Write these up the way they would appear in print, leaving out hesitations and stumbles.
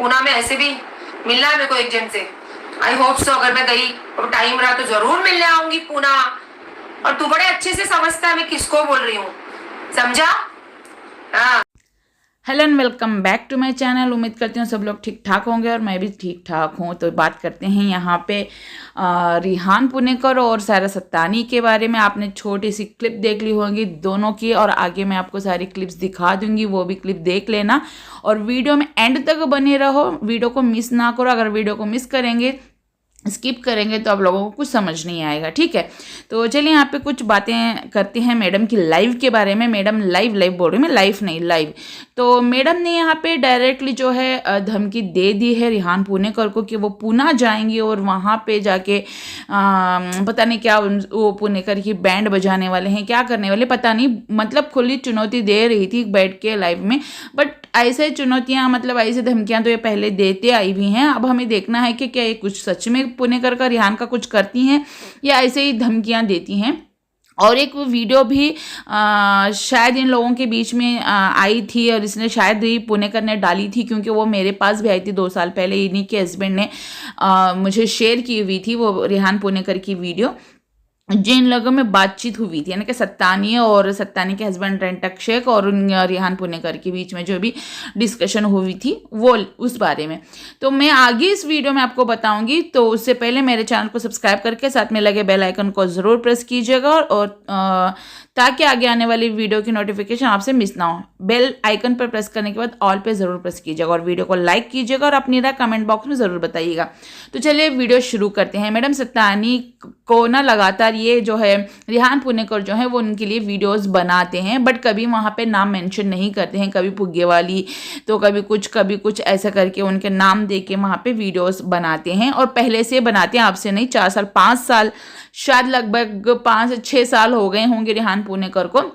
पूना में ऐसे भी मिलना है मेरे को एक जन से। आई होप सो, अगर मैं गई और टाइम रहा तो जरूर मिलने आऊंगी पूना। और तू बड़े अच्छे से समझता है मैं किसको बोल रही हूँ, समझा? हाँ। Hello and welcome back to my channel. उम्मीद करती हूँ सब लोग ठीक ठाक होंगे और मैं भी ठीक ठाक हूँ। तो बात करते हैं यहाँ पे रिहान पुणेकर और सायरा सत्तानी के बारे में। आपने छोटी सी क्लिप देख ली होगी दोनों की, और आगे मैं आपको सारी क्लिप्स दिखा दूंगी, वो भी क्लिप देख लेना और वीडियो में एंड तक बने रहो, वीडियो को मिस ना करो। अगर वीडियो को मिस करेंगे, स्किप करेंगे तो आप लोगों को कुछ समझ नहीं आएगा, ठीक है? तो चलिए यहाँ पे कुछ बातें करते हैं मैडम की लाइव के बारे में। मैडम लाइव बोल रही हूँ मैं, लाइव नहीं लाइव। तो मैडम ने यहाँ पे डायरेक्टली जो है धमकी दे दी है रिहान पुणेकर को कि वो पूना जाएंगी और वहाँ पे जाके पता नहीं क्या वो पुणेकर की बैंड बजाने वाले हैं, क्या करने वाले पता नहीं। मतलब खुली चुनौती दे रही थी बैठ के लाइव में। बट ऐसे चुनौतियाँ, मतलब ऐसे धमकियाँ तो ये पहले देते आई भी हैं। अब हमें देखना है कि क्या ये कुछ सच में पुणेकर का रिहान का कुछ करती हैं या ऐसे ही धमकियाँ देती हैं। और एक वीडियो भी शायद इन लोगों के बीच में आई थी और इसने शायद ही पुणेकर ने डाली थी, क्योंकि वो मेरे पास भी आई थी 2 साल पहले। इन्हीं के हस्बैंड ने मुझे शेयर की हुई थी वो रिहान पुणेकर की वीडियो, जिन लोगों में बातचीत हुई थी, यानी कि सत्तानी और सत्तानी के हस्बैंड रेंटक शेख और रिहान पुणेकर के बीच में जो भी डिस्कशन हुई थी वो उस बारे में। तो मैं आगे इस वीडियो में आपको बताऊंगी। तो उससे पहले मेरे चैनल को सब्सक्राइब करके साथ में लगे बेल आइकन को ज़रूर प्रेस कीजिएगा, और ताकि आगे आने वाली वीडियो की नोटिफिकेशन आपसे मिस ना हो। बेल आइकन पर प्रेस करने के बाद ऑल पे ज़रूर प्रेस कीजिएगा और वीडियो को लाइक कीजिएगा और अपनी राय कमेंट बॉक्स में ज़रूर बताइएगा। तो चलिए वीडियो शुरू करते हैं। मैडम सत्तानी को ना लगातार ये जो है रिहान पुणेकर जो है वो उनके लिए वीडियोस बनाते हैं, बट कभी वहाँ पे नाम मेंशन नहीं करते हैं। कभी पुग्गे वाली तो कभी कुछ ऐसा करके उनके नाम दे के वहाँ पे वीडियोस बनाते हैं। और पहले से बनाते हैं, आपसे नहीं, 4 साल 5 साल, शायद लगभग 5 से 6 साल हो गए होंगे रिहान पुणेकर को।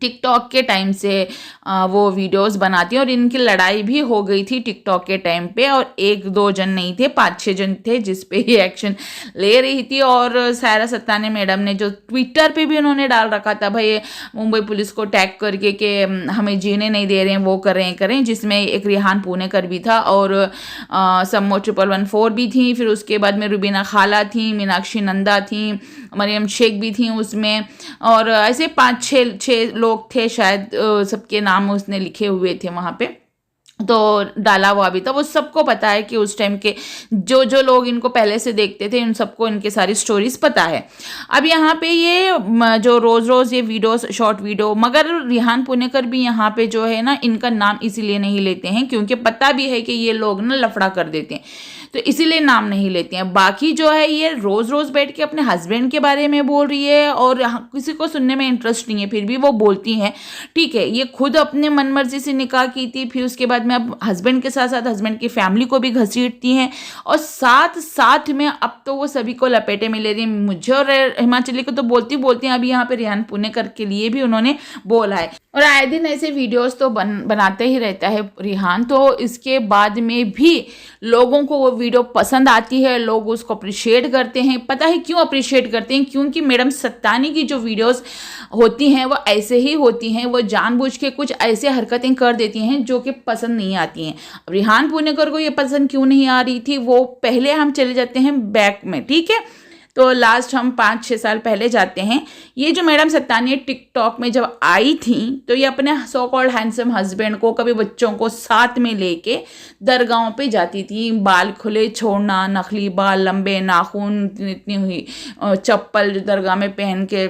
टिकटॉक के टाइम से वो वीडियोस बनाती हैं और इनकी लड़ाई भी हो गई थी टिकटॉक के टाइम पे। और 1-2 जन नहीं थे, 5-6 जन थे जिस पे ये एक्शन ले रही थी। और सायरा सत्तानी मैडम ने जो ट्विटर पे भी उन्होंने डाल रखा था भाई मुंबई पुलिस को टैग करके कि हमें जीने नहीं दे रहे हैं, वो करें, जिसमें एक रिहान पुणेकर भी था और सम्मो 1114 भी थी। फिर उसके बाद में रुबीना खाला थी, मीनाक्षी नंदा थी, मरियम शेख भी थी उसमें, और ऐसे 5-6 लोग थे शायद, सबके नाम उसने लिखे हुए थे वहाँ पे। तो डाला हुआ भी था। वो सबको पता है कि उस टाइम के जो लोग इनको पहले से देखते थे उन सबको इनके सारी स्टोरीज पता है। अब यहाँ पे ये जो रोज़ ये वीडियोस, शॉर्ट वीडियो, मगर रिहान पुणेकर भी यहाँ पे जो है ना इनका नाम इसीलिए नहीं लेते हैं क्योंकि पता भी है कि ये लोग ना लफड़ा कर देते हैं, तो इसीलिए नाम नहीं लेते हैं। बाकी जो है ये रोज़ बैठ के अपने हस्बैंड के बारे में बोल रही है और किसी को सुनने में इंटरेस्ट नहीं है, फिर भी वो बोलती हैं, ठीक है? ये खुद अपने मनमर्जी से निकाह की थी, फिर उसके बाद में अब हस्बैंड के साथ साथ हस्बैंड की फैमिली को भी घसीटती हैं, और साथ में अब तो वो सभी को लपेटे में ले रही हैं। मुझे और हिमाचली को तो बोलती हैं। अभी यहाँ पे रिहान पुणेकर के लिए भी उन्होंने बोला है, और आए दिन ऐसे वीडियोस तो बनाते ही रहता है रिहान। तो इसके बाद में भी लोगों को वो वीडियो पसंद आती है, लोग उसको अप्रिशिएट करते हैं। पता है क्यों अप्रिशिएट करते हैं? क्योंकि मैडम सत्तानी की जो वीडियोस होती हैं वो ऐसे ही होती हैं, वो जानबूझ के कुछ ऐसे हरकतें कर देती हैं जो कि पसंद नहीं आती हैं। अब रिहान पुणेकर को ये पसंद क्यों नहीं आ रही थी, वो पहले हम चले जाते हैं बैक में, ठीक है? तो लास्ट हम 5-6 साल पहले जाते हैं। ये जो मैडम सत्तानी टिकटॉक में जब आई थी तो ये अपने सो कॉल्ड हैंडसम हस्बैंड को, कभी बच्चों को साथ में लेके दरगाहों पे जाती थी। बाल खुले छोड़ना, नकली बाल, लंबे नाखून, इतनी हुई चप्पल दरगाह में पहन के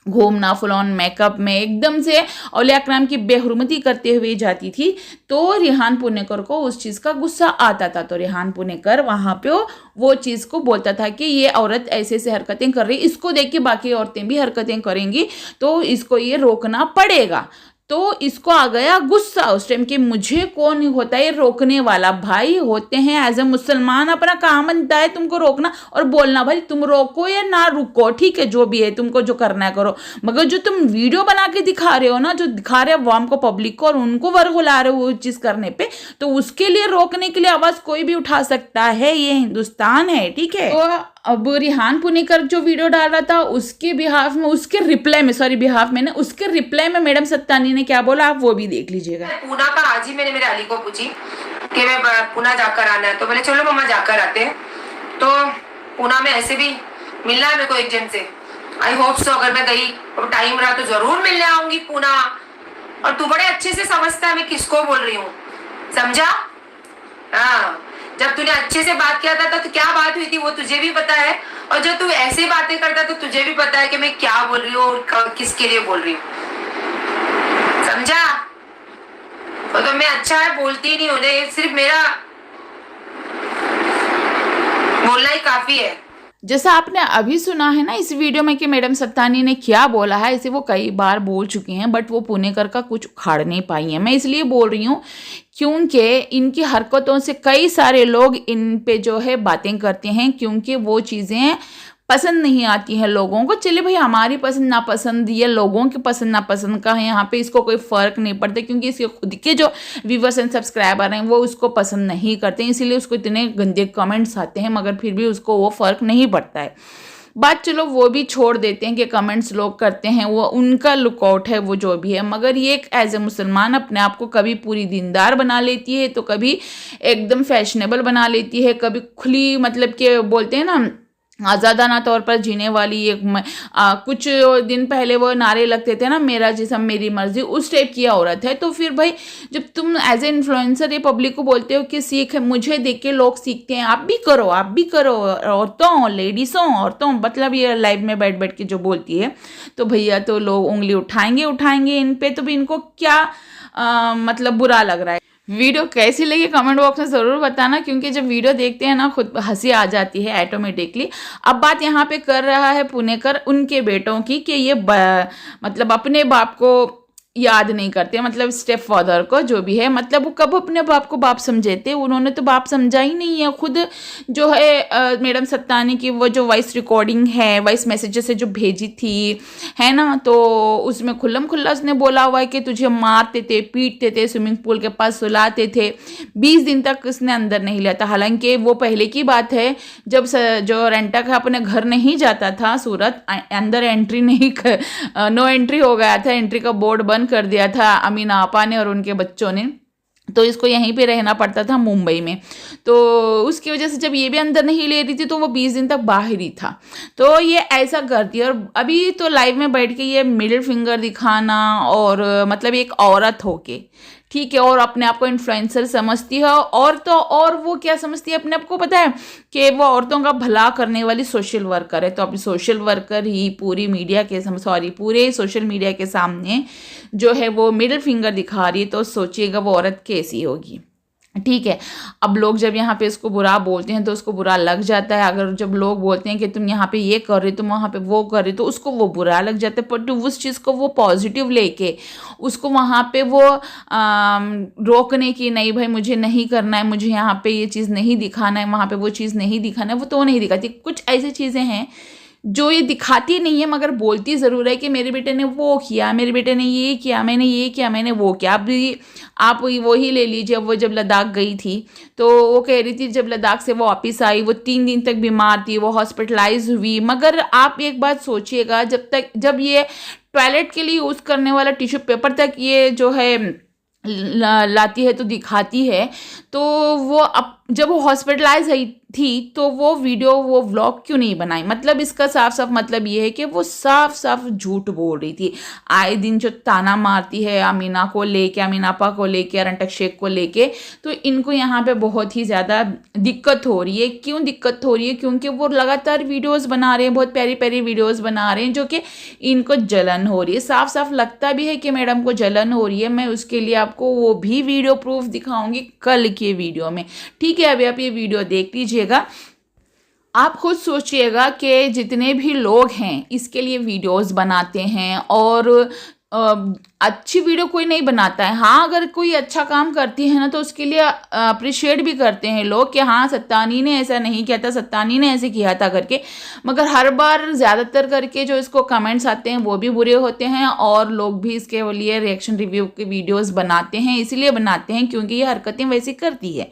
घूमना, फुल ऑन मेकअप में एकदम से औलिया कराम की बेहुरमती करते हुए जाती थी। तो रिहान पुणेकर को उस चीज़ का गुस्सा आता था, तो रिहान पुणेकर वहाँ पे वो चीज़ को बोलता था कि ये औरत ऐसे ऐसे हरकतें कर रही, इसको देख के बाकी औरतें भी हरकतें करेंगी, तो इसको ये रोकना पड़ेगा। तो इसको आ गया गुस्सा उस टाइम कि मुझे कौन होता है रोकने वाला? भाई होते हैं एज ए मुसलमान, अपना काम बनता है तुमको रोकना और बोलना, भाई तुम रोको या ना रुको, ठीक है? जो भी है तुमको जो करना है करो। मगर जो तुम वीडियो बना के दिखा रहे हो ना, जो दिखा रहे हो वाम को, पब्लिक को, और उनको वर्गुला रहे हो वो चीज़ करने पे, तो उसके लिए रोकने के लिए आवाज़ कोई भी उठा सकता है। ये हिंदुस्तान है, ठीक है? तो अब रिहान पुणेकर जो वीडियो डाल रहा था उसके बिहाफ में, उसके रिप्लाई में उसके रिप्लाई में मैडम सत्तानी ने क्या बोला, आप वो भी देख लीजिएगा। पूना का आज ही मैंने मेरे अली को पूछी कि मैं पुणे जाकर आना है, तो बोले चलो मम्मा जाकर आते हैं। तो पुणे में ऐसे भी मिलना है मेरे को एक जन से। आई होप सो अगर मैं गई और टाइम रहा तो जरूर मिलने आऊंगी पुणे। और तू बड़े अच्छे से समझता है मैं किसको बोल रही हूँ, समझा? हाँ, जब तूने अच्छे से बात किया था तो क्या बात हुई थी वो तुझे भी पता है, और जब तू ऐसे बातें करता तो तुझे भी पता है कि मैं क्या बोल रही हूँ और किसके लिए बोल रही हूँ, समझा? तो मैं अच्छा है बोलती नहीं हूँ, सिर्फ मेरा बोलना ही काफी है। जैसा आपने अभी सुना है ना इस वीडियो में कि मैडम सत्तानी ने क्या बोला है, इसे वो कई बार बोल चुकी हैं, बट वो पुणेकर का कुछ उखाड़ नहीं पाई हैं। मैं इसलिए बोल रही हूँ क्योंकि इनकी हरकतों से कई सारे लोग इन पे जो है बातें करते हैं, क्योंकि वो चीज़ें पसंद नहीं आती हैं लोगों को। चलिए भाई, हमारी पसंद नापसंद या लोगों की पसंद नापसंद का है, यहाँ पे इसको कोई फ़र्क नहीं पड़ता, क्योंकि इसके खुद के जो व्यूवर्स एंड सब्सक्राइबर हैं वो उसको पसंद नहीं करते, इसीलिए उसको इतने गंदे कमेंट्स आते हैं, मगर फिर भी उसको वो फ़र्क नहीं पड़ता है। बात चलो वो भी छोड़ देते हैं कि कमेंट्स लोग करते हैं, वो उनका लुकआउट है, वो जो भी है, मगर ये एक एज ए मुसलमान अपने आप को कभी पूरी दीनदार बना लेती है, तो कभी एकदम फैशनेबल बना लेती है, कभी खुली, मतलब कि बोलते हैं ना आज़ादाना तौर पर जीने वाली एक कुछ दिन पहले वो नारे लगते थे ना, मेरा जिस्म मेरी मर्जी, उस टाइप की औरत है। तो फिर भाई जब तुम एज ए इन्फ्लुएंसर ये पब्लिक को बोलते हो कि सीख, मुझे देख के लोग सीखते हैं, आप भी करो, आप भी करो, औरतों, लेडीज़ों, औरतों, मतलब ये लाइव में बैठ बैठ के जो बोलती है, तो भैया तो लोग उंगली उठाएंगे इन पे, तो भी इनको क्या मतलब बुरा लग रहा है। वीडियो कैसी लगी कमेंट बॉक्स में ज़रूर बताना, क्योंकि जब वीडियो देखते हैं ना खुद हंसी आ जाती है ऑटोमेटिकली। अब बात यहाँ पे कर रहा है पुणेकर उनके बेटों की कि ये मतलब अपने बाप को याद नहीं करते, मतलब स्टेप फादर को, जो भी है, मतलब वो कब अपने बाप को बाप समझेते, उन्होंने तो बाप समझा ही नहीं है। खुद जो है मैडम सत्तानी की वो जो वॉइस रिकॉर्डिंग है, वॉइस मैसेजेस से जो भेजी थी, है ना, तो उसमें खुल्लम खुल्ला उसने बोला हुआ है कि तुझे मारते थे, पीटते थे, स्विमिंग पूल के पास सुलाते थे, 20 दिन तक उसने अंदर नहीं लिया था। हालांकि वो पहले की बात है जब जो रेंटा का अपने घर नहीं जाता था सूरत, अंदर एंट्री नहीं नो एंट्री हो गया था, एंट्री का बोर्ड बंद कर दिया था अमीना आपा ने और उनके बच्चों ने, तो इसको यहीं पे रहना पड़ता था मुंबई में। तो उसकी वजह से जब ये भी अंदर नहीं ले रही थी तो वो 20 दिन तक बाहर ही था। तो ये ऐसा करती है, और अभी तो लाइव में बैठ के ये मिडिल फिंगर दिखाना, और मतलब एक औरत होके, ठीक है, और अपने आप को इन्फ्लुएंसर समझती है, और तो और वो क्या समझती है अपने आप को, पता है कि वो औरतों का भला करने वाली सोशल वर्कर है। तो अभी सोशल वर्कर ही पूरी मीडिया के पूरे सोशल मीडिया के सामने जो है वो मिडिल फिंगर दिखा रही है, तो सोचिएगा वो औरत कैसी होगी, ठीक है। अब लोग जब यहाँ पे इसको बुरा बोलते हैं तो उसको बुरा लग जाता है। अगर जब लोग बोलते हैं कि तुम यहाँ पे ये कर रहे, तुम वहाँ पे वो कर रहे, तो उसको वो बुरा लग जाता है, पर तो उस चीज़ को वो पॉजिटिव लेके उसको वहाँ पे वो रोकने की, नहीं भाई मुझे नहीं करना है, मुझे यहाँ पे ये चीज़ नहीं दिखाना है, वहाँ पे वो चीज़ नहीं दिखाना है, वो तो नहीं दिखाती। कुछ ऐसी चीज़ें हैं जो ये दिखाती नहीं है मगर बोलती ज़रूर है कि मेरे बेटे ने वो किया, मेरे बेटे ने ये किया, मैंने ये किया, मैंने वो किया। आप वो ही ले लीजिए, वो जब लद्दाख गई थी तो वो कह रही थी जब लद्दाख से वो वापस आई वो 3 दिन तक बीमार थी, वो हॉस्पिटलाइज हुई। मगर आप एक बात सोचिएगा, जब ये टॉयलेट के लिए यूज़ करने वाला टिश्यू पेपर तक ये जो है लाती है तो दिखाती है, तो वो अब जब वो हॉस्पिटलाइज थी तो वो वीडियो, वो व्लॉग क्यों नहीं बनाई? मतलब इसका साफ साफ मतलब ये है कि वो साफ साफ झूठ बोल रही थी। आए दिन जो ताना मारती है अमीना को लेके, अमीनापा को लेके, अरंटक शेख को लेके, तो इनको यहाँ पे बहुत ही ज़्यादा दिक्कत हो रही है। क्यों दिक्कत हो रही है? क्योंकि वो लगातार वीडियोज़ बना रहे हैं, बहुत प्यारी प्यारी वीडियोज़ बना रहे हैं, जो कि इनको जलन हो रही है। साफ साफ लगता भी है कि मैडम को जलन हो रही है। मैं उसके लिए आपको वो भी वीडियो प्रूफ दिखाऊंगी कल के वीडियो में, ठीक है। अभी आप ये वीडियो देख लीजिएगा, आप खुद सोचिएगा कि जितने भी लोग हैं इसके लिए वीडियोस बनाते हैं, और अच्छी वीडियो कोई नहीं बनाता है। हाँ, अगर कोई अच्छा काम करती है ना तो उसके लिए अप्रिशिएट भी करते हैं लोग कि हाँ सत्तानी ने ऐसा नहीं किया था, सत्तानी ने ऐसे किया था करके। मगर हर बार ज़्यादातर करके जो इसको कमेंट्स आते हैं वो भी बुरे होते हैं, और लोग भी इसके लिए रिएक्शन रिव्यू के वीडियोस बनाते हैं। इसीलिए बनाते हैं क्योंकि ये हरकतें वैसी करती है।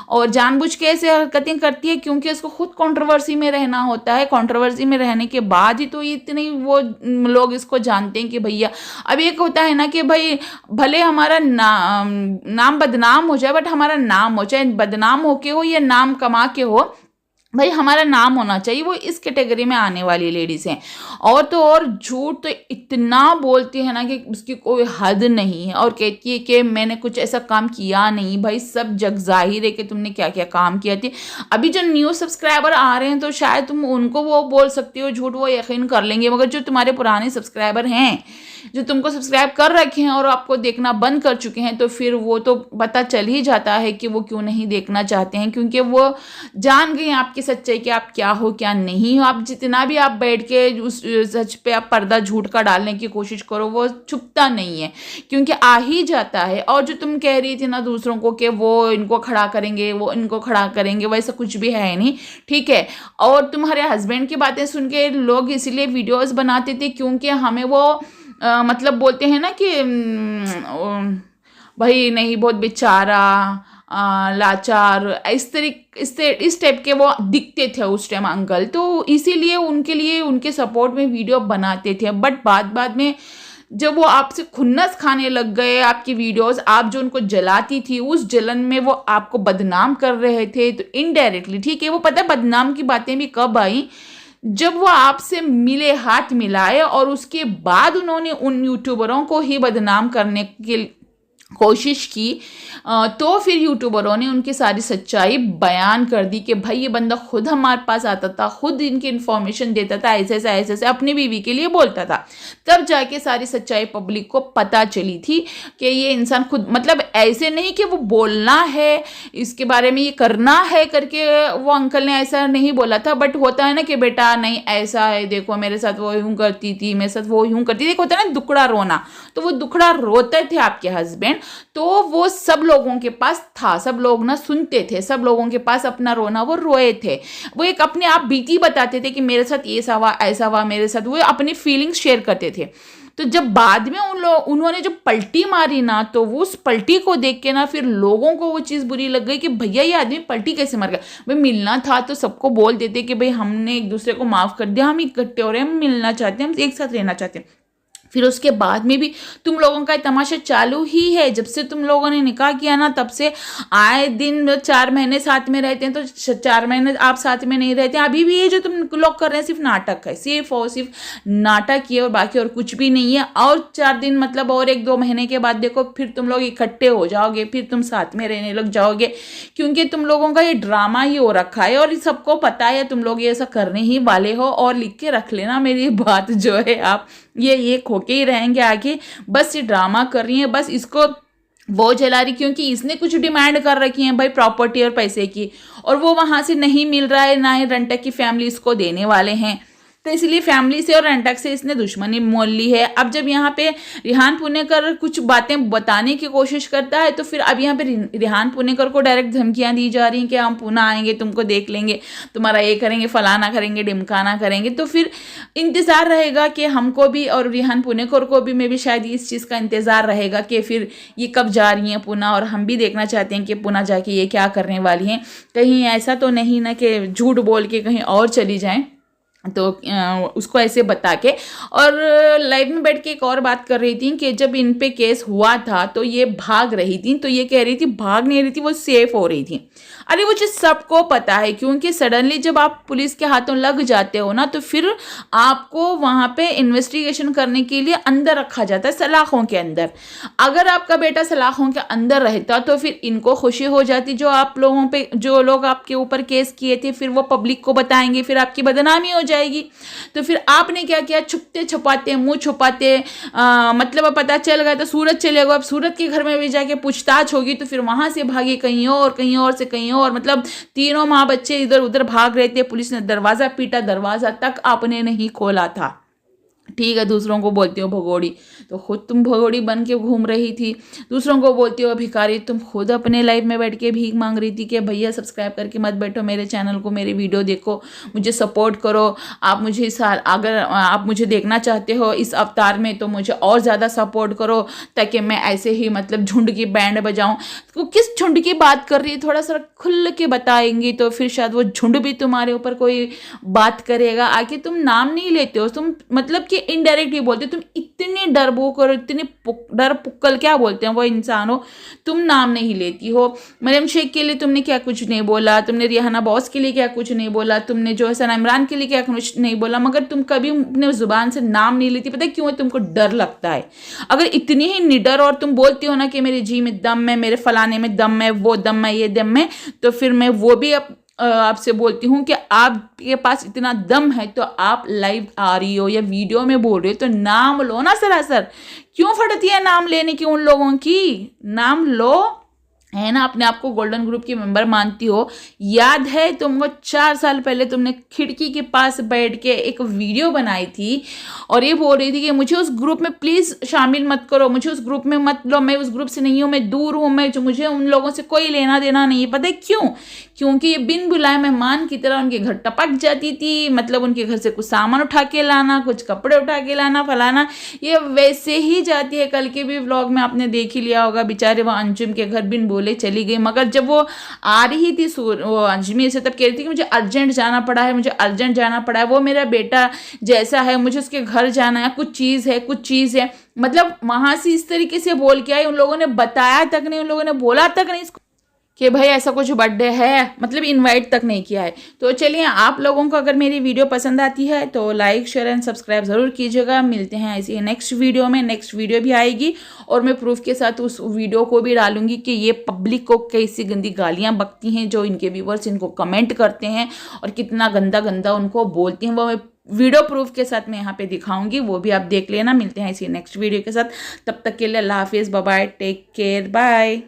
और जानबूझ के ऐसे हरकतें करती है क्योंकि उसको खुद कंट्रोवर्सी में रहना होता है। कंट्रोवर्सी में रहने के बाद ही तो इतने वो लोग इसको जानते हैं कि भैया, अब एक होता है ना कि भाई भले हमारा नाम बदनाम हो जाए, बट हमारा नाम हो, चाहे बदनाम होके हो या नाम कमा के हो, भाई हमारा नाम होना चाहिए। वो इस कैटेगरी में आने वाली लेडीज़ हैं। और तो और झूठ तो इतना बोलती है ना कि उसकी कोई हद नहीं है, और कहती है कि मैंने कुछ ऐसा काम किया नहीं। भाई सब जग जाहिर है कि तुमने क्या क्या काम किया थी। अभी जो न्यू सब्सक्राइबर आ रहे हैं तो शायद तुम उनको वो बोल सकते हो झूठ, वो यकीन कर लेंगे, मगर जो तुम्हारे पुराने सब्सक्राइबर हैं, जो तुमको सब्सक्राइब कर रखे हैं और आपको देखना बंद कर चुके हैं, तो फिर वो तो पता चल ही जाता है कि वो क्यों नहीं देखना चाहते हैं, क्योंकि वो जान गए आपकी सच्चाई कि आप क्या हो क्या नहीं हो। आप जितना भी आप बैठ के उस सच पे आप पर्दा झूठ का डालने की कोशिश करो, वो छुपता नहीं है, क्योंकि आ ही जाता है। और जो तुम कह रही थी ना दूसरों को कि वो इनको खड़ा करेंगे, वो इनको खड़ा करेंगे, वैसा कुछ भी है नहीं, ठीक है। और तुम्हारे हस्बैंड की बातें सुन के लोग इसीलिए वीडियोस बनाते थे क्योंकि हमें वो मतलब बोलते हैं ना कि भाई नहीं, बहुत बेचारा, लाचार, इस टाइप के वो दिखते थे उस टाइम अंकल, तो इसीलिए उनके लिए उनके सपोर्ट में वीडियो बनाते थे। बट बाद में जब वो आपसे खुन्नस खाने लग गए, आपकी वीडियोस, आप जो उनको जलाती थी, उस जलन में वो आपको बदनाम कर रहे थे, तो इनडायरेक्टली, ठीक है, वो पता है बदनाम की बातें भी कब आई, जब वो आपसे मिले, हाथ मिलाए, और उसके बाद उन्होंने उन यूट्यूबरों को ही बदनाम करने की कोशिश की, तो फिर यूट्यूबरों ने उनकी सारी सच्चाई बयान कर दी कि भाई ये बंदा खुद हमारे पास आता था, खुद इनकी इन्फॉर्मेशन देता था, ऐसे अपनी बीवी के लिए बोलता था। तब जाके सारी सच्चाई पब्लिक को पता चली थी कि ये इंसान खुद, मतलब ऐसे नहीं कि वो बोलना है इसके बारे में, ये करना है करके वो अंकल ने ऐसा नहीं बोला था। बट होता है ना कि बेटा नहीं ऐसा है, देखो मेरे साथ वो यूँ करती थी, मेरे साथ वो यूँ करती थी, होता है ना दुखड़ा रोना, तो वो दुखड़ा रोते थे आपके हस्बैंड, तो वो सब लोगों के पास था, सब लोग ना सुनते थे, सब लोगों के पास अपना रोना वो रोए थे। वो एक अपने आप बीती बताते थे कि मेरे साथ ये हुआ, ऐसा हुआ मेरे साथ, वो अपनी फीलिंग्स शेयर करते थे। तो जब बाद में उन्होंने जो पलटी मारी ना, तो वो उस पलटी को देख के ना फिर लोगों को वो चीज़ बुरी लग गई कि भैया ये आदमी पलटी कैसे मर गया। भाई मिलना था तो सबको बोल देते कि भाई हमने एक दूसरे को माफ़ कर दिया, हम इकट्ठे हो रहे हैं, हम मिलना चाहते हैं, हम एक साथ रहना चाहते हैं। फिर उसके बाद में भी तुम लोगों का तमाशा चालू ही है। जब से तुम लोगों ने निकाह किया ना, तब से आए दिन 4 महीने साथ में रहते हैं, तो 4 महीने आप साथ में नहीं रहते हैं। अभी भी ये जो तुम लोग कर रहे हैं सिर्फ नाटक है, सिर्फ और सिर्फ नाटक ही है, और बाकी और कुछ भी नहीं है। और 4 दिन मतलब और 1-2 महीने के बाद देखो फिर तुम लोग इकट्ठे हो जाओगे, फिर तुम साथ में रहने लग जाओगे, क्योंकि तुम लोगों का ये ड्रामा ही हो रखा है और सबको पता है तुम लोग ये ऐसा करने ही वाले हो। और लिख के रख लेना मेरी बात जो है, आप ये खोके ही रहेंगे आगे। बस ये ड्रामा कर रही है, बस इसको वो जला रही, क्योंकि इसने कुछ डिमांड कर रखी है भाई प्रॉपर्टी और पैसे की, और वो वहां से नहीं मिल रहा है, ना ही रंटक की फैमिली इसको देने वाले हैं, तो इसलिए फैमिली से और रंटक से इसने दुश्मनी मोल ली है। अब जब यहाँ पे रिहान पुणेकर कुछ बातें बताने की कोशिश करता है, तो फिर अब यहाँ पे रिहान पुणेकर को डायरेक्ट धमकियाँ दी जा रही हैं कि हम पुणे आएंगे, तुमको देख लेंगे, तुम्हारा ये करेंगे, फलाना करेंगे, ढिमकाना करेंगे। तो फिर इंतज़ार रहेगा कि हमको भी और रिहान पुणेकर को भी, मैं भी शायद इस चीज़ का इंतज़ार रहेगा कि फिर ये कब जा रही हैं पुणे, और हम भी देखना चाहते हैं कि पुणे जाके ये क्या करने वाली हैं। कहीं ऐसा तो नहीं ना कि झूठ बोल के कहीं और चली जाएँ, तो उसको ऐसे बता के। और लाइव में बैठ के एक और बात कर रही थी कि जब इन पे केस हुआ था तो ये भाग रही थी, तो ये कह रही थी भाग नहीं रही थी, वो सेफ हो रही थी। अरे वो चीज़ सबको पता है, क्योंकि सडनली जब आप पुलिस के हाथों लग जाते हो ना, तो फिर आपको वहाँ पे इन्वेस्टिगेशन करने के लिए अंदर रखा जाता है, सलाखों के अंदर। अगर आपका बेटा सलाखों के अंदर रहता तो फिर इनको खुशी हो जाती, जो आप लोगों पे, जो लोग आपके ऊपर केस किए थे, फिर वो पब्लिक को बताएंगे, फिर आपकी बदनामी हो जाएगी। तो फिर आपने क्या किया, छुपते छुपाते, मुंह छुपाते, मतलब पता चल गया तो सूरत चले गए। अब सूरत के घर में भी जाके पूछताछ होगी, तो फिर वहां से भागे कहीं और से कहीं और, मतलब 3 माँ बच्चे इधर उधर भाग रहे थे। पुलिस ने दरवाजा पीटा, दरवाजा तक आपने नहीं खोला था, ठीक है, दूसरों को बोलती हो भगोड़ी, तो खुद तुम भगोड़ी बन के घूम रही थी। दूसरों को बोलती हो भिखारी, तुम खुद अपने लाइव में बैठ के भीख मांग रही थी कि भैया सब्सक्राइब करके मत बैठो मेरे चैनल को, मेरी वीडियो देखो, मुझे सपोर्ट करो। आप मुझे अगर आप मुझे देखना चाहते हो इस अवतार में तो मुझे और ज़्यादा सपोर्ट करो, ताकि मैं ऐसे ही मतलब झुंड की बैंड बजाऊँ। तो किस झुंड की बात कर रही है, थोड़ा सा खुल के बताएंगी तो फिर शायद वो झुंड भी तुम्हारे ऊपर कोई बात करेगा। आगे तुम नाम नहीं लेते हो, तुम मतलब कि इनडायरेक्ट ही बोलते हो, तुम इतने डरपोक और इतने डर पुक्कल क्या बोलते हैं वो इंसान हो, तुम नाम नहीं लेती हो। मरियम शेख के लिए तुमने क्या कुछ नहीं बोला, तुमने रिहाना बॉस के लिए क्या कुछ नहीं बोला, तुमने जो है सना इमरान के लिए क्या कुछ नहीं बोला, मगर तुम कभी अपने जुबान से नाम नहीं लेती। पता है क्यों है? तुमको डर लगता है। अगर इतनी ही निडर और तुम बोलती हो ना कि मेरे जी में दम है, मेरे फलाने में दम है, वो दम है, ये दम है, तो फिर मैं वो भी आपसे बोलती हूँ कि आपके पास इतना दम है तो आप लाइव आ रही हो या वीडियो में बोल रही हो तो नाम लो ना सरासर। क्यों फटती है नाम लेने की उन लोगों की? नाम लो, है ना। अपने आप को गोल्डन ग्रुप की मेंबर मानती हो। याद है तुमको 4 साल पहले तुमने खिड़की के पास बैठ के एक वीडियो बनाई थी और ये बोल रही थी कि मुझे उस ग्रुप में प्लीज़ शामिल मत करो, मुझे उस ग्रुप में मत लो, मैं उस ग्रुप से नहीं हूँ, मैं दूर हूँ, मैं जो मुझे उन लोगों से कोई लेना देना नहीं है। पता है क्यों? क्योंकि ये बिन बुलाए मेहमान की तरह उनके घर टपक जाती थी। मतलब उनके घर से कुछ सामान उठा के लाना, कुछ कपड़े उठा के लाना, फलाना, ये वैसे ही जाती है। कल के भी व्लॉग में आपने देख ही लिया होगा, बेचारे वो अंजुम के घर बिन बोले चली गई। मगर जब वो आ रही थी वो अजमेर से, तब कह रही थी कि मुझे अर्जेंट जाना पड़ा है, मुझे अर्जेंट जाना पड़ा है, वो मेरा बेटा जैसा है, मुझे उसके घर जाना है, कुछ चीज़ है। मतलब वहां से इस तरीके से बोल के आई, उन लोगों ने बताया तक नहीं, उन लोगों ने बोला तक नहीं कि भाई ऐसा कुछ बर्थडे है, मतलब इनवाइट तक नहीं किया है। तो चलिए, आप लोगों को अगर मेरी वीडियो पसंद आती है तो लाइक शेयर एंड सब्सक्राइब ज़रूर कीजिएगा। मिलते हैं ऐसी नेक्स्ट वीडियो में। नेक्स्ट वीडियो भी आएगी और मैं प्रूफ के साथ उस वीडियो को भी डालूंगी कि ये पब्लिक को कैसी गंदी गालियाँ बकती हैं, जो इनके व्यूवर्स इनको कमेंट करते हैं और कितना गंदा गंदा उनको बोलती हैं, वो मैं वीडियो प्रूफ के साथ मैं यहाँ पे दिखाऊंगी, वो भी आप देख लेना। मिलते हैं इसी नेक्स्ट वीडियो के साथ, तब तक के लिए अल्लाह हाफिज़, bye bye, take care, bye.